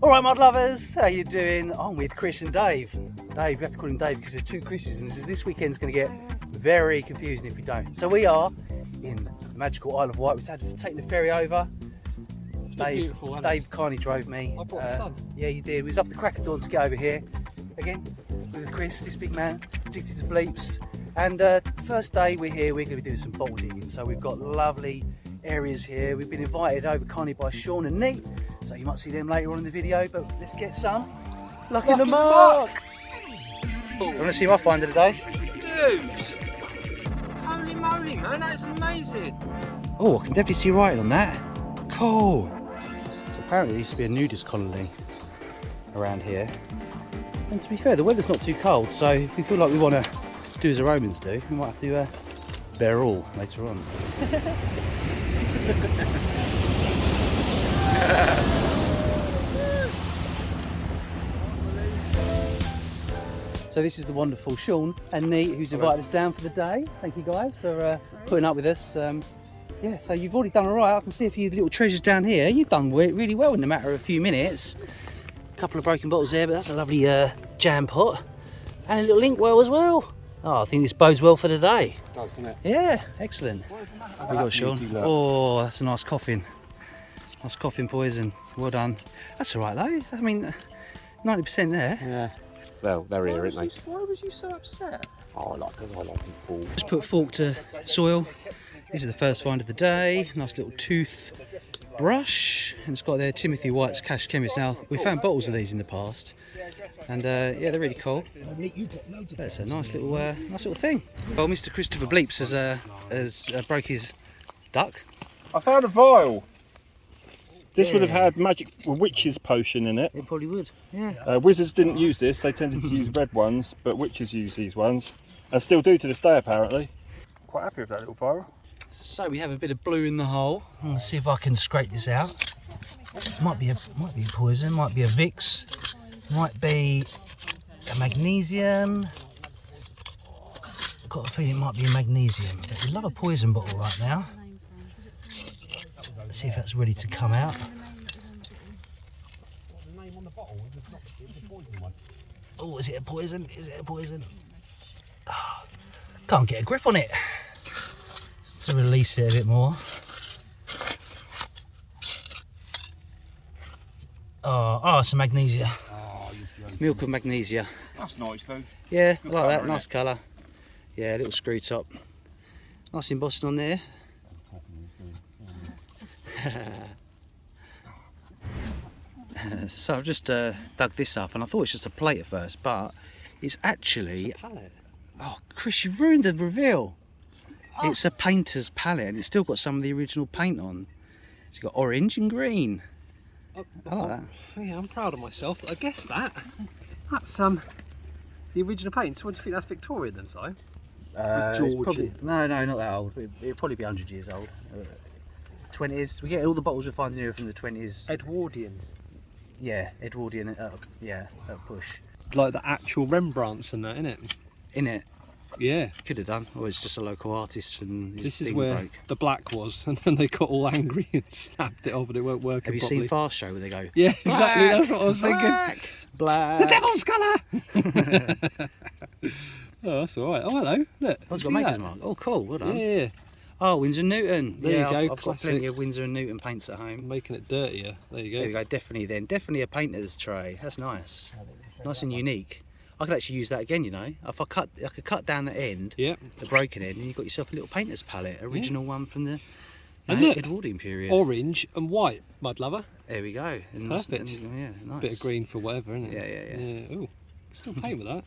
Alright mud lovers, how you doing? I'm with Kris and Dave. Dave, we have to call him Dave because there's two Krises and this weekend's going to get very confusing if we don't. So we are in the magical Isle of Wight. We've had to take the ferry over. Dave kindly drove me. I brought the sun. Yeah, you did. We was up the crack of dawn to get over here. Again, with Kris, this big man, addicted to bleeps. And first day we're here, we're going to be doing some bottle digging. So we've got lovely areas here. We've been invited over kindly by Sean and Neat, so you might see them later on in the video, but let's get some luck in the mark. You want to see my find of the day? Dude! Holy moly, man, that is amazing. Oh, I can definitely see writing on that. Cool. So apparently there used to be a nudist colony around here. And to be fair, the weather's not too cold, so if we feel like we want to do as the Romans do, we might have to bear all later on. So this is the wonderful Sean and Neat who's invited us down for the day. Thank you guys for putting up with us. Yeah, so you've already done all right. I can see a few little treasures down here. You've done really well in a matter of a few minutes. A couple of broken bottles there, but that's a lovely jam pot. And a little inkwell as well. Oh, I think this bodes well for the day. It does, doesn't it? Yeah, excellent. What we got, Sean? Oh, that's a nice coffin. Nice coffin poison. Well done. That's all right though. I mean, 90% there. Yeah. Well, they're here, aren't they? Why was you so upset? Oh, because I like them full. Just put fork to soil. This is the first find of the day. Nice little toothbrush. And it's got there Timothy White's Cash Chemist. Now, we found bottles of these in the past. And yeah, they're really cool. That's a nice little thing. Well, Mr. Christopher Bleeps has broke his duck. I found a vial. This would have had magic witch's potion in it. It probably would, yeah. Wizards didn't use this, they tended to use red ones, but witches use these ones. And still do to this day apparently. Quite happy with that little vial. So we have a bit of blue in the hole. Let's see if I can scrape this out. Might be poison, might be a Vicks, might be a magnesium. Got a feeling it might be a magnesium. But we love a poison bottle right now. Let's see if that's ready to come out. Oh, is it a poison? Is it a poison? Oh, can't get a grip on it. To release it a bit more. Oh, it's a magnesia. Milk of magnesia. That's nice though. Yeah, I like that. Nice colour. Yeah, a little screw top. Nice embossing on there. So I've just dug this up and I thought it was just a plate at first, but it's actually... It's a palette. Oh, Kris, you ruined the reveal. Oh. It's a painter's palette and it's still got some of the original paint on. It's got orange and green. I like that. Yeah, I'm proud of myself. I guessed that. That's the original paint. So what do you think? That's Victorian then, Si? Probably, no, not that old. It'll probably be 100 years old. 20s. We get all the bottles we're finding here from the 20s. Edwardian. Yeah, Edwardian. Yeah, push. Like the actual Rembrandts and that, innit? In it. Yeah. Could have done. Or it's just a local artist and this is where the black was, and then they got all angry and snapped it off, and it weren't working. Have you properly. seen Fast Show where they go? Yeah, exactly. Black, that's what I was thinking. Black. The devil's colour. Oh, that's all right. Oh, hello. Look. I've got Maker's Mark. Oh, cool. Well done. Yeah. Oh, Winsor & Newton. There you go. I've got plenty of Winsor & Newton paints at home. Making it dirtier. There you go. There you go. Definitely then. Definitely a painter's tray. That's nice. Nice and unique. I could actually use that again, you know. If I could cut down the end, the broken end, and you've got yourself a little painter's palette, original one from the Edwardian period. Orange and white, mud lover. There we go. And perfect. Yeah, nice. Bit of green for whatever, isn't it? Yeah. Ooh, still paint with that.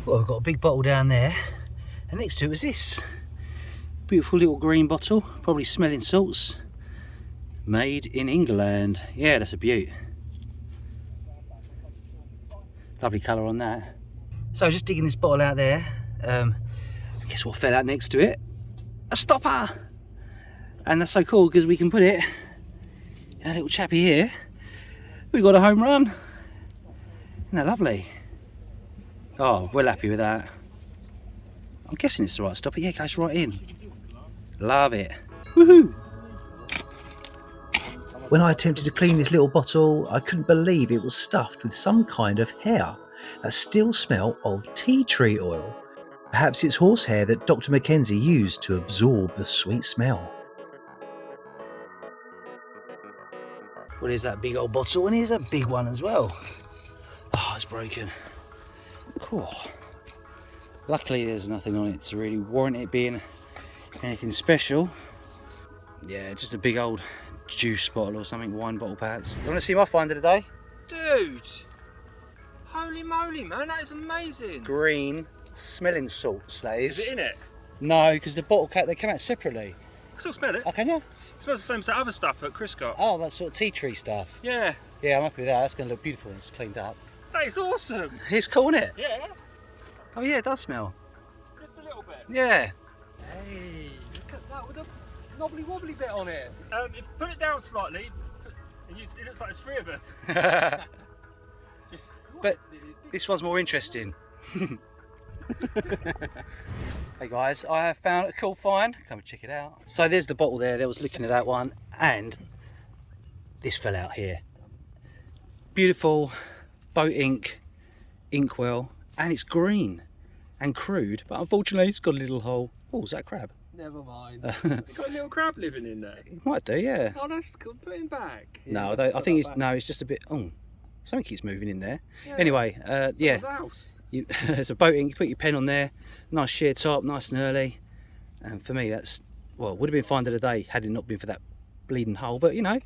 Well, we've got a big bottle down there, and next to it was this beautiful little green bottle, probably smelling salts. Made in England. Yeah, that's a beaut. Lovely colour on that. So just digging this bottle out there. Guess what fell out next to it? A stopper! And that's so cool because we can put it in a little chappy here. We got a home run. Isn't that lovely? Oh, well happy with that. I'm guessing it's the right stopper. Yeah, it goes right in. Love it. Woohoo! When I attempted to clean this little bottle, I couldn't believe it was stuffed with some kind of hair that still smelled of tea tree oil. Perhaps it's horsehair that Dr. Mackenzie used to absorb the sweet smell. Well, here's that big old bottle, and here's a big one as well. Oh, it's broken. Cool. Luckily, there's nothing on it to really warrant it being anything special. Yeah, just a big old juice bottle or something, wine bottle perhaps. You want to see my find of the day? Dude! Holy moly, man, that is amazing. Green smelling salts, that is. Is it in it? No, because the bottle they came out separately. I can still smell it. Oh, can you? It smells the same as that other stuff that Kris got. Oh, that sort of tea tree stuff. Yeah. Yeah, I'm happy with that. That's going to look beautiful when it's cleaned up. That is awesome. It's cool, isn't it? Yeah. Oh yeah, it does smell. Just a little bit. Yeah. Hey, look at that with a knobbly wobbly bit on it. If put it down slightly, it looks like there's 3 of us. But this one's more interesting. Hey guys, I have found a cool find. Come and check it out. So there's the bottle there. I was looking at that one, and this fell out here. Beautiful boat ink, inkwell, and it's green and crude, but unfortunately it's got a little hole. Oh, is that a crab? Never mind. You've got a little crab living in there. It might do, yeah. Oh, that's good. Put him back. No, I think it's, no, it's just a bit. Oh, something keeps moving in there. Yeah. Anyway, yeah. House. There's a boat ink. You put your pen on there. Nice sheer top, nice and early. And for me, that's, well, would have been find of the day had it not been for that bleeding hole. But you know,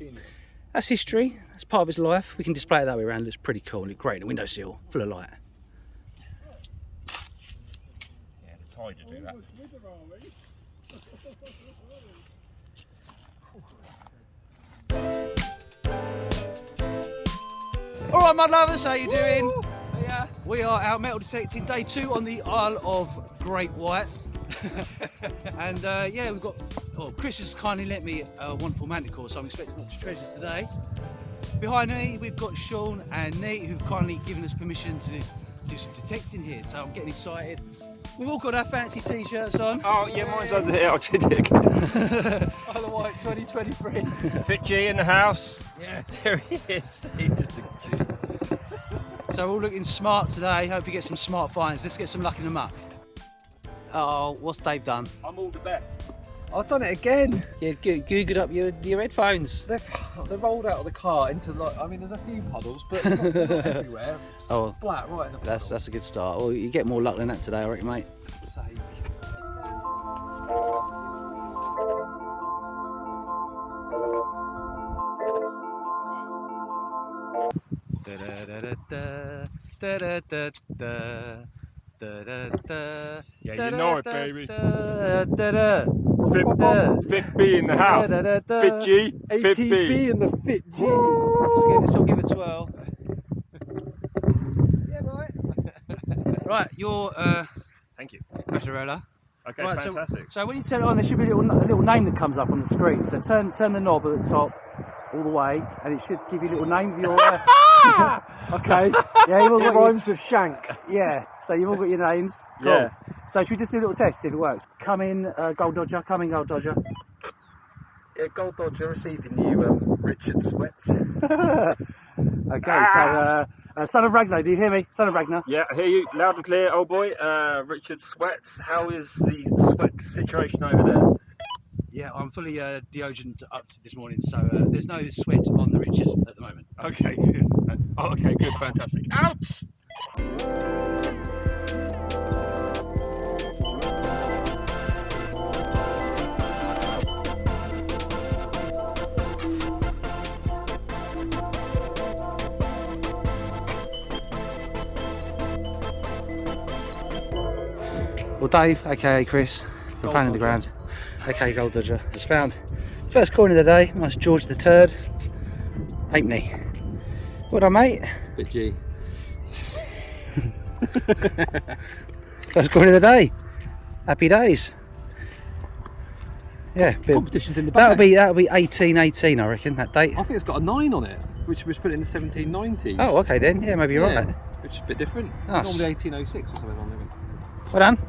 that's history. That's part of his life. We can display it that way around. It looks pretty cool. And it's great in the windowsill, full of light. Yeah, the tide to do that. Alright mud lovers, how you doing? Yeah. We are out metal detecting day 2 on the Isle of Great Wight. And yeah, we've got, well, Kris has kindly lent me a wonderful manticore, so I'm expecting lots of treasures today. Behind me we've got Sean and Nate, who've kindly given us permission to do some detecting here, so I'm getting excited. We've all got our fancy t-shirts on. Oh yeah, mine's under here, I'll check it. Isle of Wight 2023. Fit G in the house. Yes. There he is. He's just a G. So we're all looking smart today. Hope you get some smart finds. Let's get some luck in the muck. Oh, what's Dave done? I'm all the best. I've done it again. Yeah, googled up your headphones. They've rolled out of the car into, like, I mean, there's a few puddles, but not everywhere. Oh, Splat right in the puddle. that's a good start. Well, you get more luck than that today, I reckon, mate. God's sake. Yeah, you know it, baby. Fit Bob, Fit B in the house. Fit G, Fit B. ATB and the Fit G. Let's give it a twirl. Yeah, right. Right, your Thank you. mozzarella. Okay, Right, fantastic. So when you turn it on, there should be a little name that comes up on the screen. So turn the knob at the top all the way, and it should give you a little name of your. Okay. Yeah, you've all got Rhymes with shank. Yeah. So you've all got your names. Cool. Yeah. So should we just do a little test, see if it works? Come in, Gold Dodger. Come in, Gold Dodger. Yeah, Gold Dodger receiving you, Richard Sweats. Okay. So son of Ragnar, do you hear me? Son of Ragnar. Yeah, I hear you loud and clear, old boy. Richard Sweats. How is the sweat situation over there? Yeah, I'm fully deodorant up to this morning, so there's no sweat on the Richard at the moment. Okay, good. Oh, okay, good, fantastic. Out! Well, Dave, aka Kris, we're playing in the ground. Okay, Gold Dodger has found first coin of the day. Nice George the Turd, halfpenny. Well done, mate. Fit G. First coin of the day. Happy days. Yeah, Competition's in the back. that'll be 1818, I reckon, that date. I think it's got a 9 on it, which was put in the 1790s. Oh, okay then. Yeah, maybe you're right. Which is a bit different. Nice. Normally 1806 or something on there. Well done.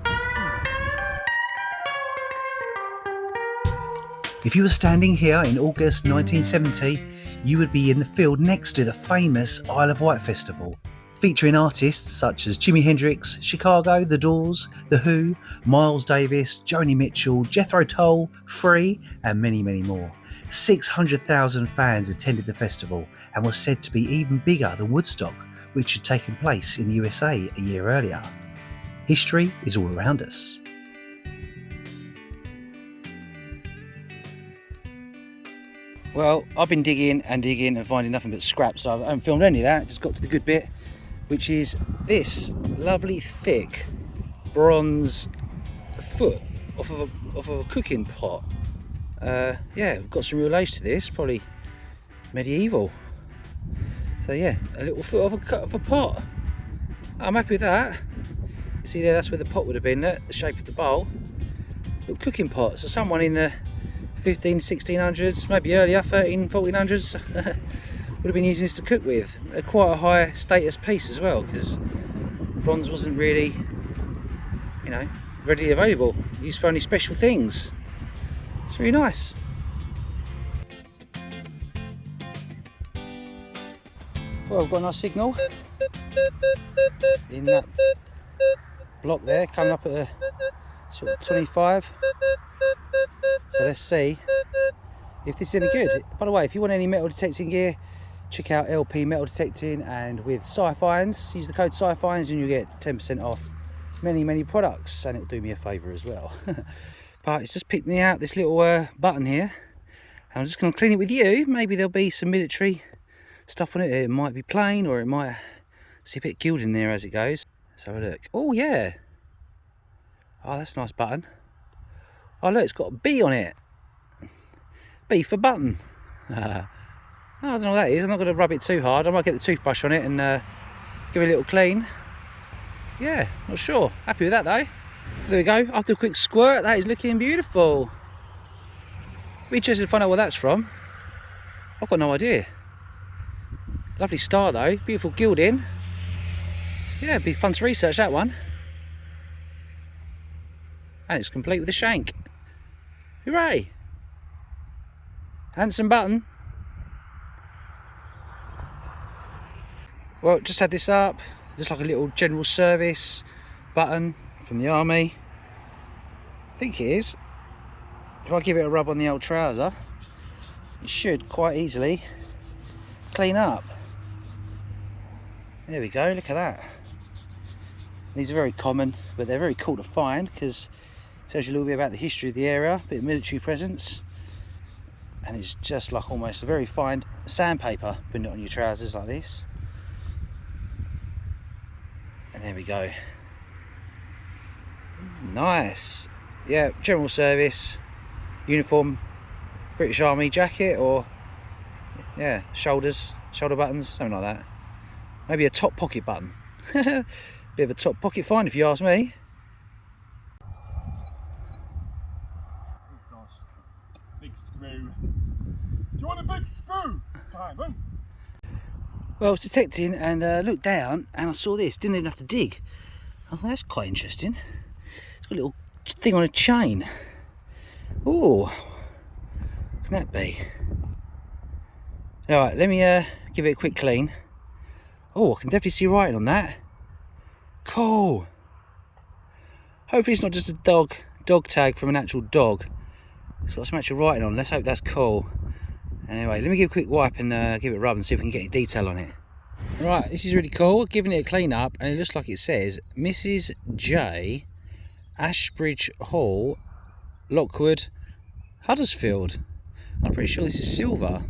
If you were standing here in August 1970, you would be in the field next to the famous Isle of Wight festival, featuring artists such as Jimi Hendrix, Chicago, The Doors, The Who, Miles Davis, Joni Mitchell, Jethro Tull, Free, and many, many more. 600,000 fans attended the festival and was said to be even bigger than Woodstock, which had taken place in the USA a year earlier. History is all around us. Well, I've been digging and finding nothing but scraps, so I haven't filmed any of that, just got to the good bit, which is this lovely thick bronze foot off of a cooking pot. Yeah, we've got some real age to this, probably medieval. So yeah, a little foot off a cut of a pot. I'm happy with that. You see there, that's where the pot would have been, the shape of the bowl. Little cooking pot, so someone in the 1600s, maybe earlier, 1400s, would have been using this to cook with. Quite a high status piece as well, because bronze wasn't really, you know, readily available, used for only special things. It's really nice. Well, we've got a nice signal in that block there, coming up at a sort of 25. So let's see if this is any good. By the way, if you want any metal detecting gear, check out LP Metal Detecting, and with Sci-Fines, use the code Sci-Fines and you get 10% off many products, and it'll do me a favour as well. But it's just picked me out this little button here, and I'm just going to clean it with you. Maybe there'll be some military stuff on it. It might be plain, or it might see a bit of gilding there as it goes. Let's have a look. Oh yeah, oh that's a nice button. Oh look, it's got a B on it. B for button. I don't know what that is. I'm not going to rub it too hard. I might get the toothbrush on it and give it a little clean. Yeah, not sure. Happy with that though. There we go. After a quick squirt, that is looking beautiful. Be interested to find out what that's from. I've got no idea. Lovely star though. Beautiful gilding. Yeah, it'd be fun to research that one. And it's complete with a shank. Hooray! Handsome button. Well, just had this up, just like a little general service button from the army. I think it is. If I give it a rub on the old trouser, it should quite easily clean up. There we go, look at that. These are very common, but they're very cool to find because it tells you a little bit about the history of the area, a bit of military presence, and it's just like almost a very fine sandpaper, putting it on your trousers like this. And there we go. Nice. Yeah, general service, uniform, British Army jacket, or yeah, shoulder buttons, something like that. Maybe a top pocket button. Bit of a top pocket find if you ask me. Big screw. Do you want a big screw, Simon? Well, I was detecting and looked down and I saw this, didn't even have to dig. I thought that's quite interesting. It's got a little thing on a chain. Oh, what can that be? Alright, let me give it a quick clean. Oh, I can definitely see writing on that. Cool. Hopefully it's not just a dog tag from an actual dog. It's got some actual writing on. Let's hope that's cool. Anyway, let me give a quick wipe and give it a rub and see if we can get any detail on it. Right, this is really cool. Giving it a clean up, and it looks like it says Mrs. J, Ashbridge Hall, Lockwood, Huddersfield. I'm pretty sure this is silver.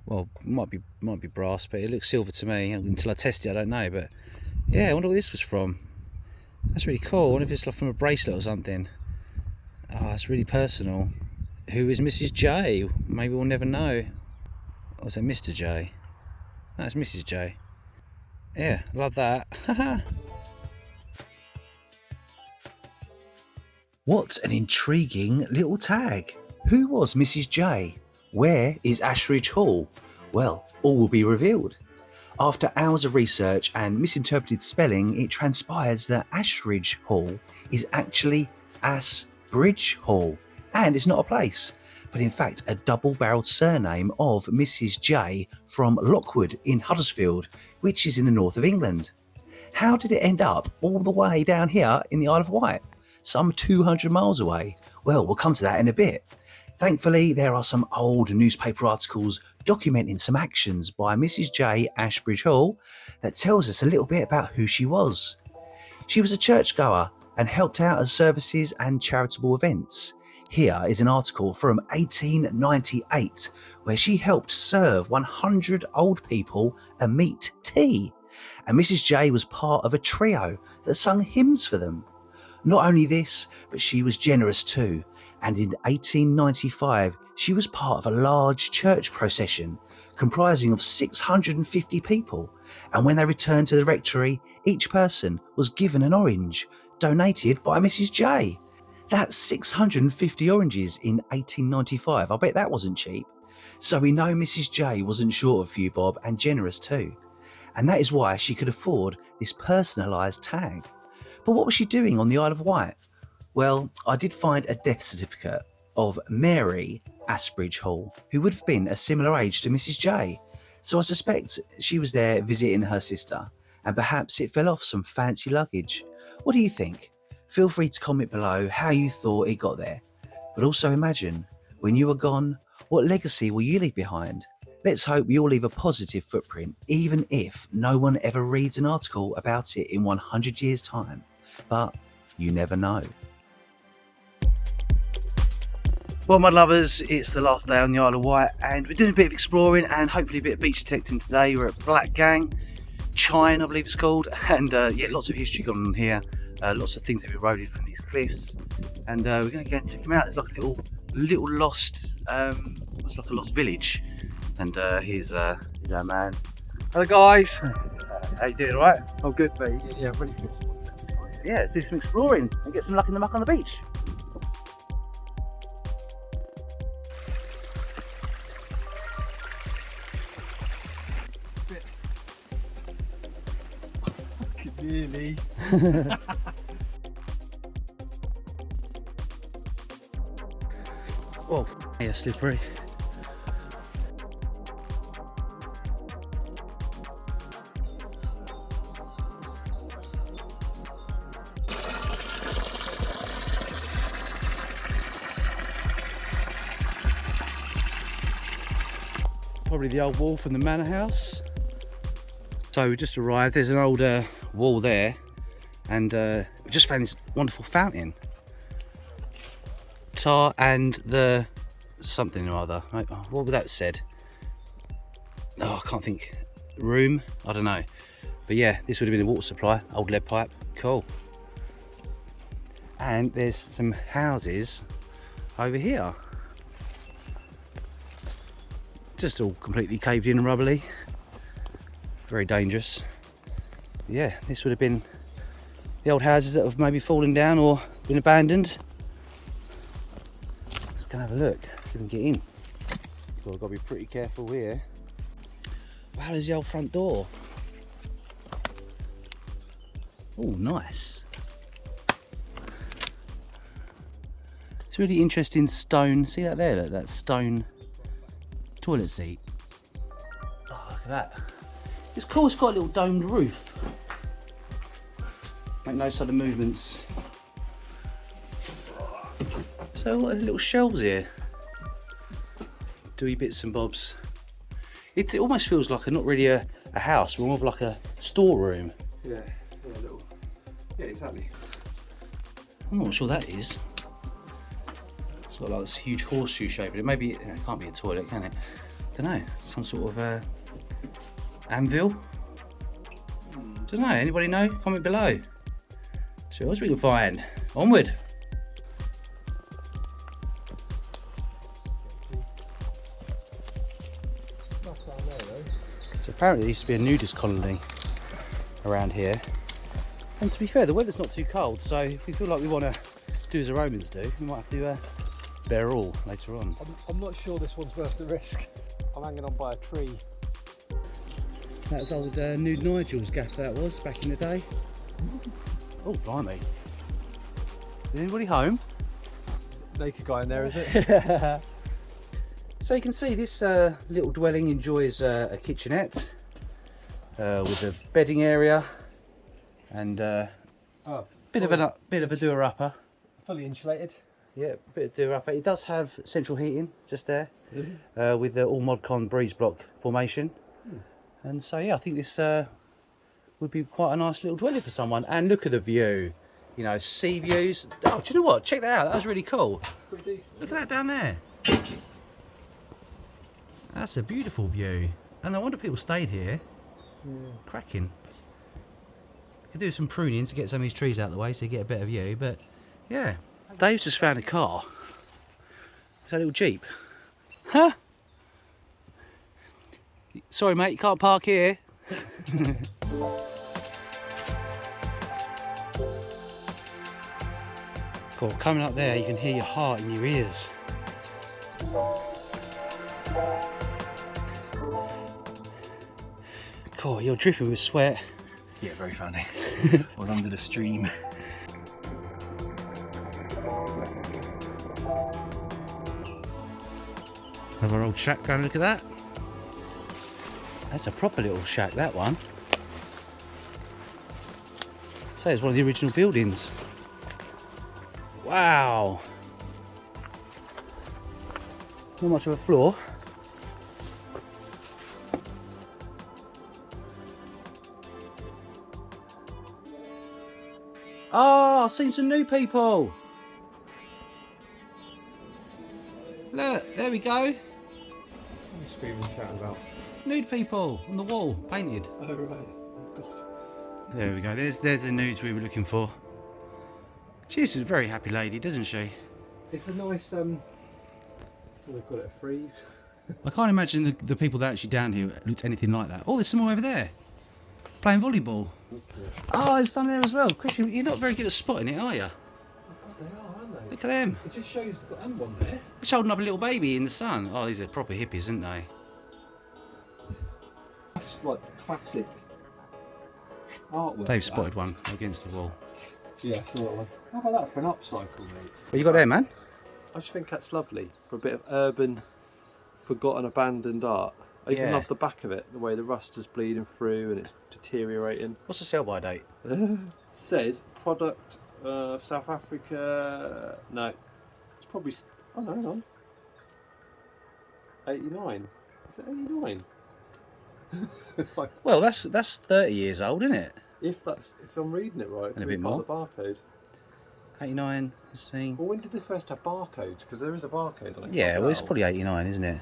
Well, might be brass, but it looks silver to me. Until I test it, I don't know. But yeah, I wonder what this was from. That's really cool. I wonder if it's like from a bracelet or something. Oh, it's really personal. Who is Mrs. J? Maybe we'll never know. Or is it Mr. J? No, it's Mrs. J. Yeah, love that. What an intriguing little tag. Who was Mrs. J? Where is Ashridge Hall? Well, all will be revealed. After hours of research and misinterpreted spelling, it transpires that Ashridge Hall is actually Asbridge Hall, and it's not a place, but in fact a double-barrelled surname of Mrs. J from Lockwood in Huddersfield, which is in the north of England. How did it end up all the way down here in the Isle of Wight, some 200 miles away? Well, we'll come to that in a bit. Thankfully, there are some old newspaper articles documenting some actions by Mrs. J. Ashbridge Hall that tells us a little bit about who she was. She was a churchgoer and helped out at services and charitable events. Here is an article from 1898 where she helped serve 100 old people a meat tea, and Mrs. J was part of a trio that sung hymns for them. Not only this, but she was generous too, and in 1895 she was part of a large church procession comprising of 650 people, and when they returned to the rectory, each person was given an orange, donated by Mrs. J. That's 650 oranges in 1895. I bet that wasn't cheap. So we know Mrs. J wasn't short of a few bob, and generous too. And that is why she could afford this personalised tag. But what was she doing on the Isle of Wight? Well, I did find a death certificate of Mary Ashbridge Hall, who would have been a similar age to Mrs. J. So I suspect she was there visiting her sister, and perhaps it fell off some fancy luggage. What do you think? Feel free to comment below how you thought it got there. But also imagine, when you are gone, what legacy will you leave behind? Let's hope we all leave a positive footprint, even if no one ever reads an article about it in 100 years' time. But you never know. Well, mud lovers, it's the last day on the Isle of Wight, and we're doing a bit of exploring and hopefully a bit of beach detecting today. We're at Black Gang, Chine, I believe it's called, and yeah, lots of history going on here. Lots of things have eroded from these cliffs, and we're going to go and check them out. There's like a little lost, it's like a lost village, and here's our man. Hello guys. How you doing? All right? Oh, good, mate. Yeah, really good. Yeah, let's do some exploring and get some luck in the muck on the beach. Really? Oh, yeah, slippery. Probably the old wall from the manor house. So we just arrived. There's an old wall there, and we just found this wonderful fountain. Tar and the something or other. What would that said? Oh, I can't think. Room? I don't know. But yeah, this would have been a water supply. Old lead pipe. Cool. And there's some houses over here. Just all completely caved in and rubbly. Very dangerous. Yeah, this would have been the old houses that have maybe fallen down or been abandoned. Let's go and have a look, see if we can get in. So I've got to be pretty careful here. Wow, there's the old front door. Oh, nice. It's a really interesting stone. See that there? Look, that stone toilet seat. Oh, look at that. It's cool, it's got a little domed roof. Make no sudden movements. So what are the little shelves here? Doey bits and bobs. It almost feels like not really a house, but more of like a storeroom. Yeah, little. Yeah, exactly. I'm not sure that is. It's got like this huge horseshoe shape, but it maybe it can't be a toilet, can it? Don't know. Some sort of anvil. Don't know. Anybody know? Comment below. So what else we can find? Onward. So apparently there used to be a nudist colony around here. And to be fair, the weather's not too cold, so if we feel like we want to do as the Romans do, we might have to bear all later on. I'm not sure this one's worth the risk. I'm hanging on by a tree. That's old Nude Nigel's gaff that was back in the day. Oh, blimey. Is anybody home? Naked guy in there, is it? So you can see this little dwelling enjoys a kitchenette with a bedding area and bit of a doer-upper. Fully insulated. Yeah, bit of doer-upper. It does have central heating just there with the all Modcon breeze block formation. And so yeah, I think this would be quite a nice little dwelling for someone. And look at the view, you know, sea views. Oh, do you know what? Check that out. That was really cool. Look at that down there. That's a beautiful view. And no wonder people stayed here. Yeah. Cracking. Could do some pruning to get some of these trees out of the way so you get a better view. But yeah, Dave's just found a car. It's a little Jeep. Huh? Sorry mate, you can't park here. Cool, coming up there you can hear your heart in your ears. Cool, you're dripping with sweat. Yeah, very funny. I was under the stream. Have our old shack going, look at that. That's a proper little shack, that one. So it's one of the original buildings. Wow. Not much of a floor. Oh, I've seen some new people. Look, there we go. Screaming, shouting about. Nude people on the wall, painted. Oh right. There we go. There's the nudes we were looking for. She's a very happy lady, doesn't she? It's a nice what do they call it? A freeze. I can't imagine the people that are actually down here looked anything like that. Oh, there's some more over there. Playing volleyball. Okay. Oh, there's some there as well. Kris, you're not very good at spotting it, are you? Oh God, they are, aren't they? Look at them. It just shows they've got one there. It's holding up a little baby in the sun. Oh, these are proper hippies, aren't they? That's like classic artwork. They've spotted one against the wall. Yeah, I saw that one. How about that for an upcycle, mate? What you got there, man? I just think that's lovely for a bit of urban, forgotten, abandoned art. I even love the back of it, the way the rust is bleeding through and it's deteriorating. What's the sell by date? Says product of South Africa. No, it's probably. Oh no, hang on. 89. Is it 89? Well, that's 30 years old, isn't it? If I'm reading it right. And a bit more. The barcode. 89. Let's see. Well, when did they first have barcodes? Because there is a barcode on it. Yeah, well, it's probably 89, isn't it?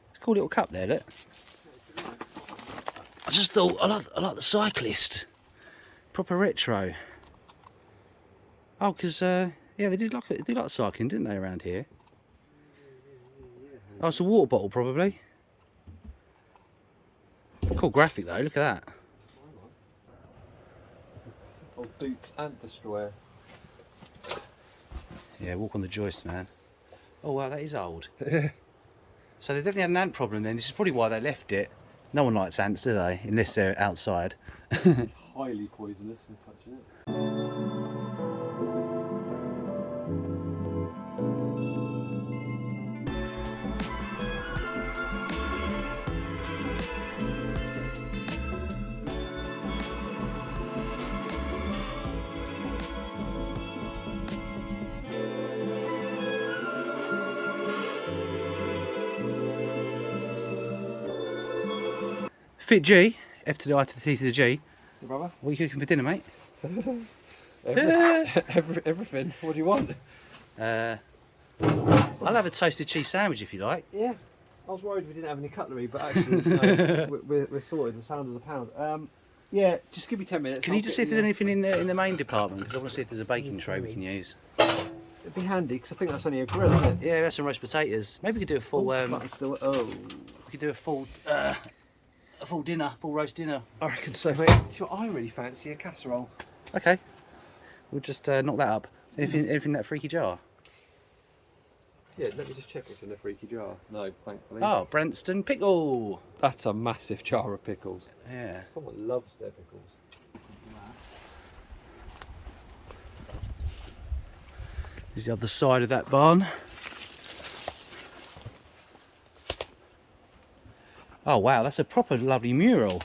It's a cool little cup there, look. I just thought I like the cyclist. Proper retro. Oh, because yeah, they do like cycling, didn't they, around here? Oh, it's a water bottle, probably. Cool graphic though. Look at that. Old boots and destroyer. Yeah, walk on the joist, man. Oh wow, that is old. So they definitely had an ant problem then. This is probably why they left it. No one likes ants, do they? Unless they're outside. Highly poisonous when touching it. Fit G, F to the I to the T to the G. Hey, brother? What are you cooking for dinner, mate? Everything. What do you want? I'll have a toasted cheese sandwich if you like. Yeah. I was worried we didn't have any cutlery, but actually, no, we're sorted. The sound is a pound. Yeah, just give me 10 minutes. Can you just see if there's anything in the main department? Because I want to see if there's a baking tray we can use. It'd be handy because I think that's only a grill, isn't it? Yeah, we have some roast potatoes. Maybe we could do a full. We could do a full dinner, full roast dinner. I reckon so, mate. I really fancy a casserole. Okay. We'll just knock that up. Anything in that freaky jar? Yeah, let me just check what's in the freaky jar. No, thankfully. Oh, Branston pickle. That's a massive jar of pickles. Yeah. Someone loves their pickles. This is the other side of that barn. Oh wow, that's a proper lovely mural.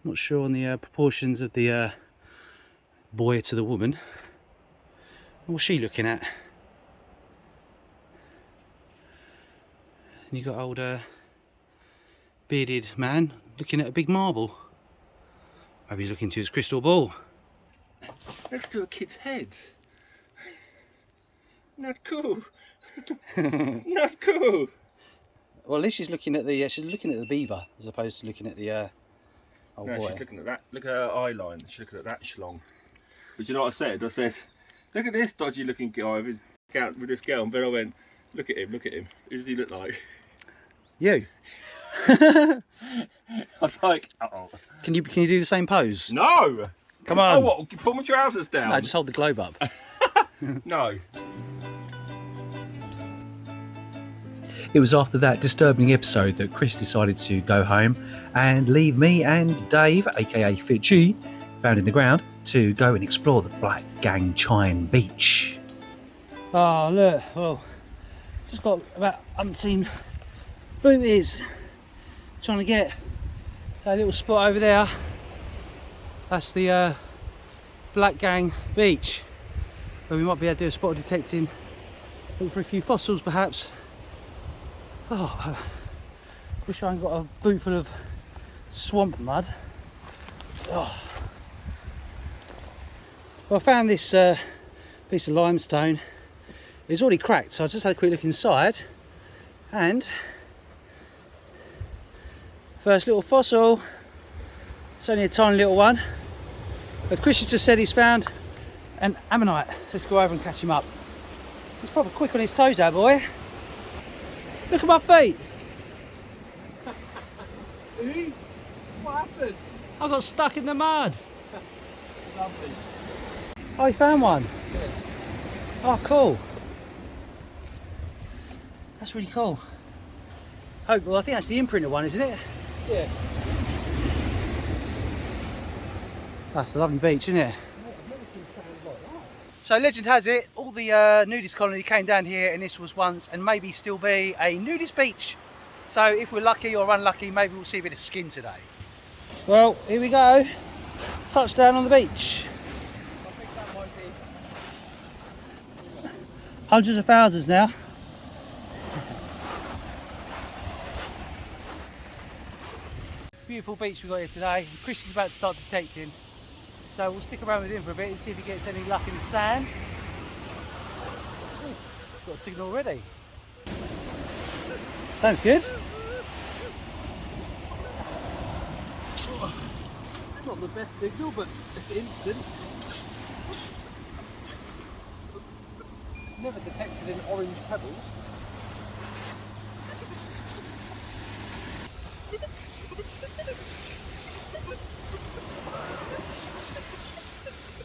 Not sure on the proportions of the boy to the woman. What's she looking at? And you got old bearded man looking at a big marble. Maybe he's looking to his crystal ball. Next to a kid's head. Not cool. Not cool. Well, at least she's looking at the beaver as opposed to looking at the old boy. She's looking at that. Look at her eye line. She's looking at that schlong. But you know what I said? I said, look at this dodgy looking guy with this girl. And then I went, look at him, look at him. Who does he look like? You. I was like, uh-oh. Can you do the same pose? No! Come on. Oh, what? Pull my trousers down? No, just hold the globe up. No. It was after that disturbing episode that Kris decided to go home and leave me and Dave, aka Fitchy, found in the ground, to go and explore the Black Gang Chine Beach. Oh look, well, just got about umpteen booties trying to get to that little spot over there. That's the Black Gang Beach, where we might be able to do a spot detecting, look for a few fossils perhaps. Oh, wish I hadn't got a boot full of swamp mud. Oh. Well, I found this piece of limestone. It was already cracked, so I just had a quick look inside, and first little fossil. It's only a tiny little one, but Kris has just said he's found an ammonite. Let's go over and catch him up. He's proper quick on his toes, that boy. Look at my feet. What happened? I got stuck in the mud. Lovely. Oh, you found one? Yeah. Oh, cool. That's really cool. Oh, well, I think that's the imprinted one, isn't it? Yeah. That's a lovely beach, isn't it? So legend has it, all the nudist colony came down here, and this was once and maybe still be a nudist beach. So if we're lucky or unlucky, maybe we'll see a bit of skin today. Well, here we go. Touchdown on the beach. I think that might be. Hundreds of thousands now. Beautiful beach we've got here today. Kris is about to start detecting. So we'll stick around with him for a bit and see if he gets any luck in the sand. Ooh, got a signal already. Sounds good. Not the best signal, but it's instant. Never detected any orange pebbles.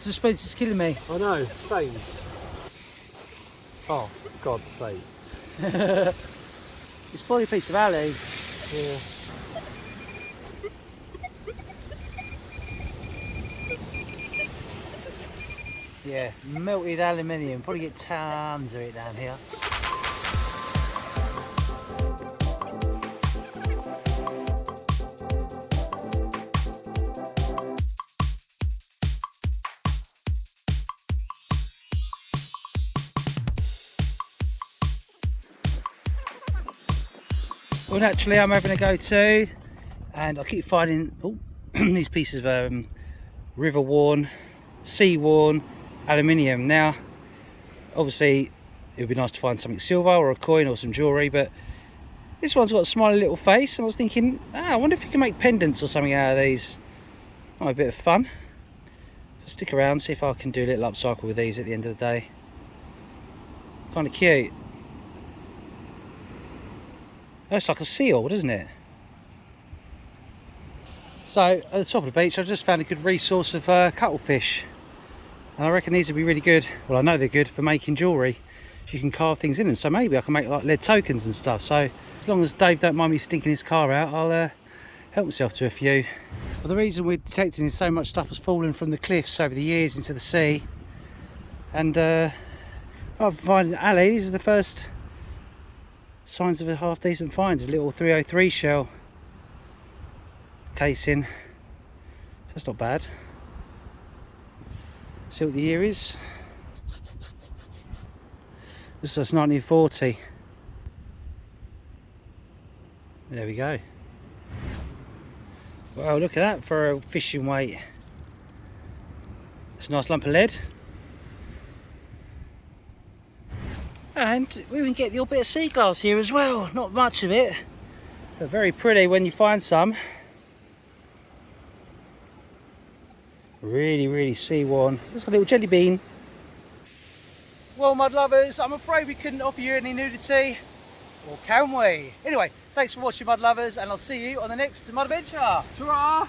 Suspense is killing me. I know, same. Oh, for God's sake. It's probably a piece of alley. Yeah. Yeah, melted aluminium. Probably get tons of it down here. Well, naturally, I'm having a go too, and I keep finding these pieces of river worn, sea worn aluminium. Now, obviously, it would be nice to find something silver or a coin or some jewellery, but this one's got a smiley little face, and I was thinking, I wonder if you can make pendants or something out of these. Oh, a bit of fun. So stick around, see if I can do a little upcycle with these at the end of the day. Kind of cute. Looks like a seal, doesn't it? So at the top of the beach, I've just found a good resource of cuttlefish, and I reckon these would be really good. Well, I know they're good for making jewellery. You can carve things in them, so maybe I can make like lead tokens and stuff. So as long as Dave don't mind me stinking his car out, I'll help myself to a few. Well, the reason we're detecting is so much stuff has fallen from the cliffs over the years into the sea, and I've found alley. This is the first signs of a half decent find. It's a little 303 shell casing, so that's not bad. See what the year is. This is 1940. There we go. Wow, look at that for a fishing weight. It's a nice lump of lead. And we can get the odd bit of sea glass here as well. Not much of it, but very pretty when you find some. Really sea worn. There's a little jelly bean. Well, mud lovers, I'm afraid we couldn't offer you any nudity, or can we? Anyway, thanks for watching, mud lovers, and I'll see you on the next mud adventure. Ta-ra!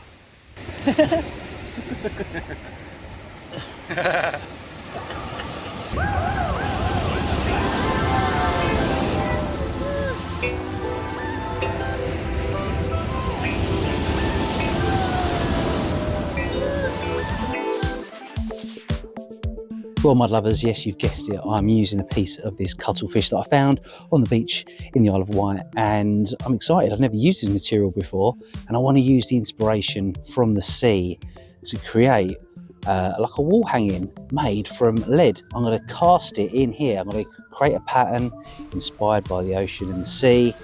Well, mud lovers, yes, you've guessed it, I'm using a piece of this cuttlefish that I found on the beach in the Isle of Wight, and I'm excited. I've never used this material before, and I want to use the inspiration from the sea to create like a wall hanging made from lead. I'm going to cast it in here. I'm going to create a pattern inspired by the ocean and the sea,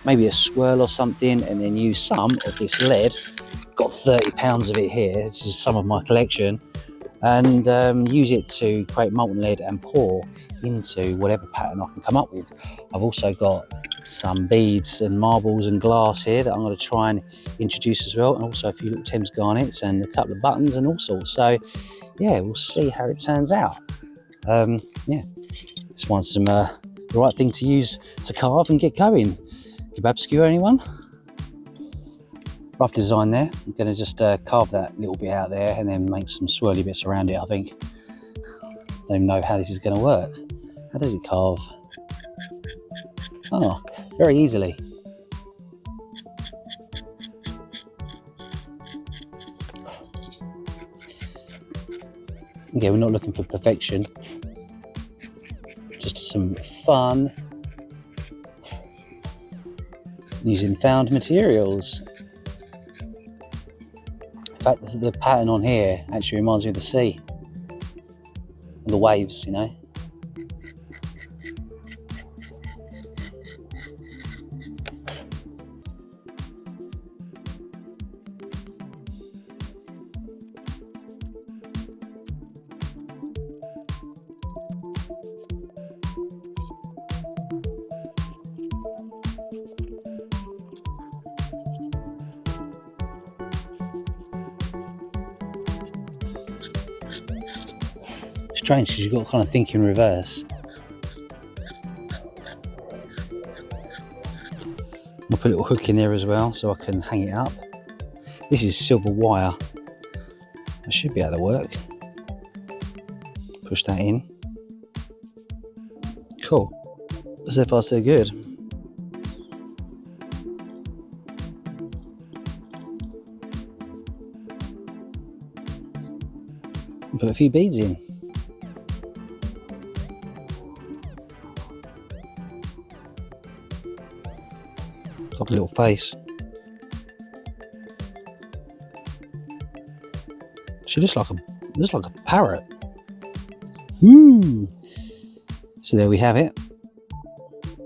maybe a swirl or something, and then use some of this lead. Got 30 pounds of it here. This is some of my collection. And use it to create molten lead and pour into whatever pattern I can come up with. I've also got some beads and marbles and glass here that I'm going to try and introduce as well, and also a few little Thames garnets and a couple of buttons and all sorts. So yeah, we'll see how it turns out. Yeah, let's find some the right thing to use to carve and get going. Kebab skewer, anyone? Rough design there. I'm going to just carve that little bit out there and then make some swirly bits around it, I think. Don't even know how this is going to work. How does it carve? Oh, very easily. Okay, we're not looking for perfection. Just some fun using found materials. In fact, the pattern on here actually reminds me of the sea and the waves, you know. Strange because you've got to kind of think in reverse. I'll put a little hook in there as well so I can hang it up. This is silver wire. That should be able to work. Push that in. Cool. So far so good. Put a few beads in. Like a little face. She looks like a parrot. So there we have it.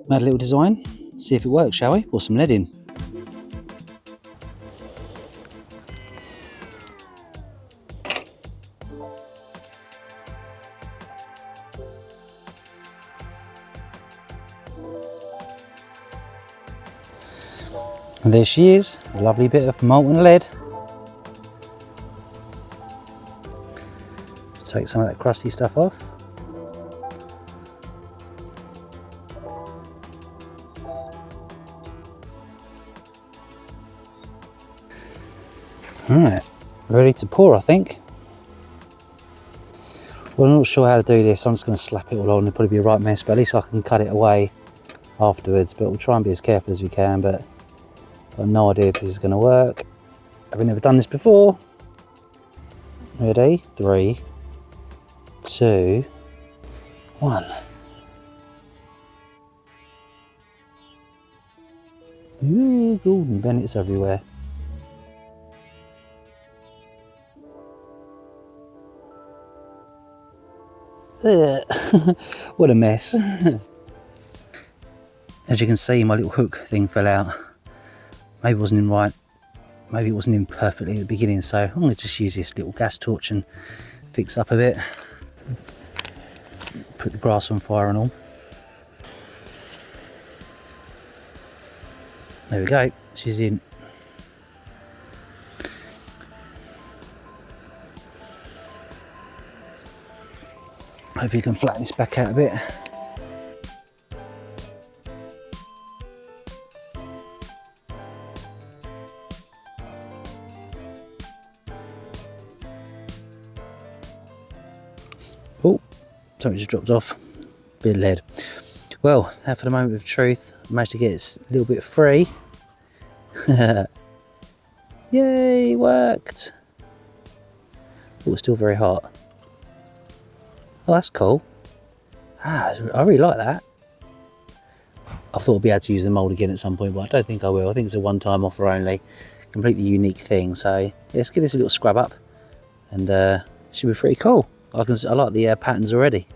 Made a little design. See if it works, shall we? Pour some lead in. And there she is, a lovely bit of molten lead. Let's take some of that crusty stuff off. Alright, ready to pour, I think. Well, I'm not sure how to do this, I'm just going to slap it all on. It'll probably be a right mess, but at least I can cut it away afterwards. But we'll try and be as careful as we can, but I've got no idea if this is going to work. I've never done this before. Ready? 3, 2, 1. Ooh, Gordon Bennett's everywhere. Ugh. What a mess. As you can see, my little hook thing fell out. Maybe it wasn't in right. Maybe it wasn't in perfectly at the beginning, so I'm going to just use this little gas torch and fix up a bit. Put the grass on fire and all. There we go, she's in. Hope you can flatten this back out a bit. Oh, something just dropped off. Bit of lead. Well, now for the moment of truth. I managed to get it a little bit free. Yay, worked. Oh, it's still very hot. Oh, that's cool. I really like that. I thought I'd be able to use the mould again at some point, but I don't think I will. I think it's a one-time offer only. Completely unique thing. So yeah, let's give this a little scrub up, and it should be pretty cool. I like the patterns already.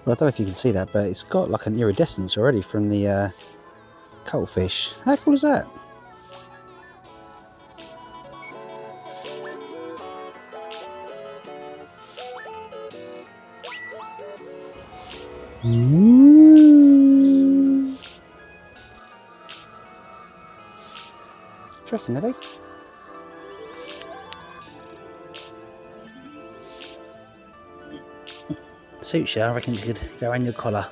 Well, I don't know if you can see that, but it's got like an iridescence already from the cuttlefish. How cool is that? Interesting, are they? Suits you, I reckon you could go around your collar.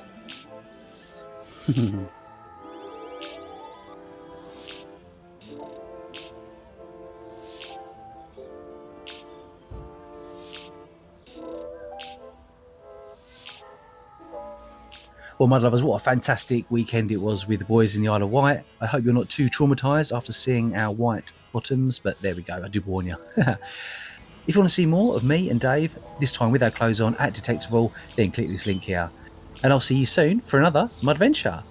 Well, mud lovers, what a fantastic weekend it was with the boys in the Isle of Wight. I hope you're not too traumatised after seeing our white bottoms, but there we go, I did warn you. If you want to see more of me and Dave, this time with our clothes on at Detectival, then click this link here. And I'll see you soon for another Mud Adventure.